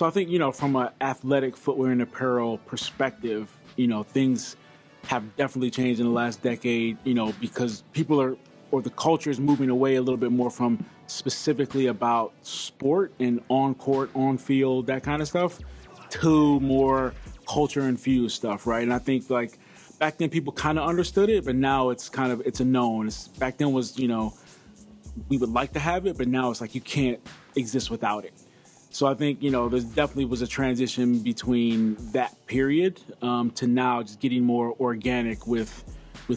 So I think, from an athletic footwear and apparel perspective, things have definitely changed in the last decade, because or the culture is moving away a little bit more from specifically about sport and on court, on field, that kind of stuff, to more culture infused stuff, right? And I think like back then people kind of understood it, but now it's a known. Back then was, we would like to have it, but now it's like you can't exist without it. So I think, there definitely was a transition between that period to now just getting more organic with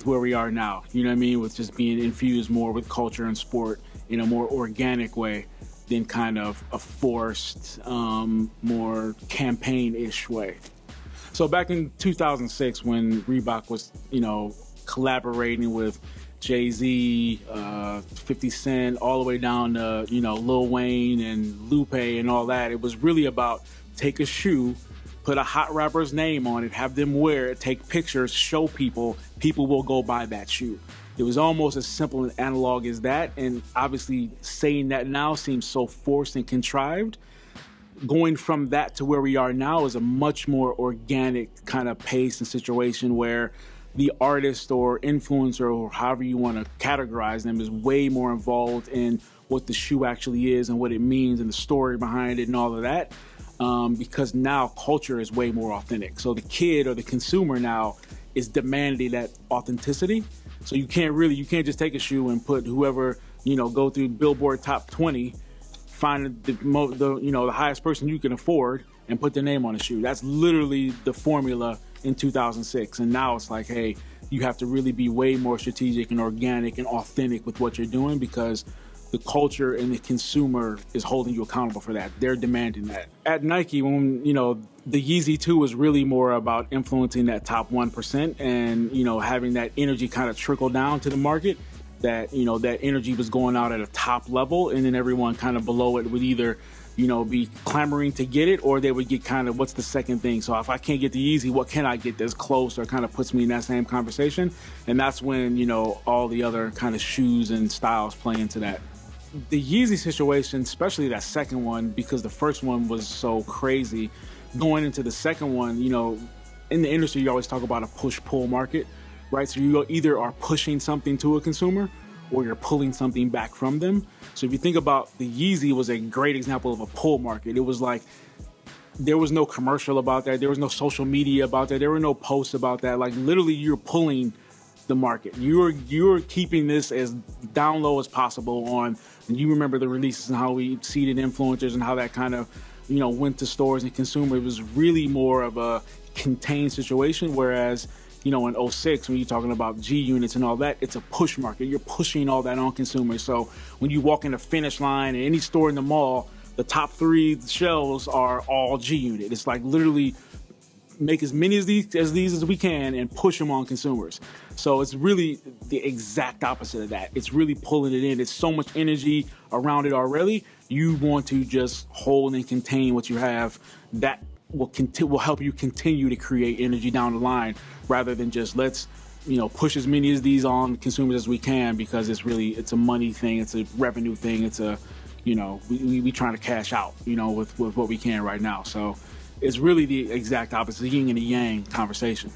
where we are now. You know what I mean? With just being infused more with culture and sport in a more organic way than kind of a forced, more campaign-ish way. So back in 2006 when Reebok was, collaborating with Jay-Z, 50 Cent, all the way down to, Lil Wayne and Lupe and all that. It was really about take a shoe, put a hot rapper's name on it, have them wear it, take pictures, show people will go buy that shoe. It was almost as simple and analog as that. And obviously saying that now seems so forced and contrived. Going from that to where we are now is a much more organic kind of pace and situation where the artist or influencer or however you want to categorize them is way more involved in what the shoe actually is and what it means and the story behind it and all of that. Because now culture is way more authentic. So the kid or the consumer now is demanding that authenticity. So you can't just take a shoe and put whoever, go through Billboard Top 20, find the highest person you can afford and put their name on a shoe. That's literally the formula in 2006. And now it's like, hey, you have to really be way more strategic and organic and authentic with what you're doing because the culture and the consumer is holding you accountable for that. They're demanding that. At Nike, when, the Yeezy 2 was really more about influencing that top 1% and, having that energy kind of trickle down to the market, that, that energy was going out at a top level and then everyone kind of below it would either be clamoring to get it, or they would get kind of, what's the second thing? So if I can't get the Yeezy, what can I get that's close or kind of puts me in that same conversation? And that's when, all the other kind of shoes and styles play into that. The Yeezy situation, especially that second one, because the first one was so crazy, going into the second one, in the industry, you always talk about a push-pull market, right? So you either are pushing something to a consumer or you're pulling something back from them. So if you think about the Yeezy was a great example of a pull market. It was like there was no commercial about that. There was no social media about that. There were no posts about that. Like literally you're pulling the market. You're keeping this as down low as possible on, and you remember the releases and how we seeded influencers and how that kind of, went to stores and consumer. It was really more of a contained situation. Whereas, in 06, when you're talking about G units and all that, it's a push market. You're pushing all that on consumers. So when you walk in the finish line in any store in the mall, the top 3 shelves are all G unit. It's like literally make as many of these as we can and push them on consumers. So it's really the exact opposite of that. It's really pulling it in. It's so much energy around it already. You want to just hold and contain what you have. That will help you continue to create energy down the line, rather than just let's push as many of these on consumers as we can, because it's a money thing, it's a revenue thing, it's a we trying to cash out with what we can right now. So it's really the exact opposite, yin and the yang conversation.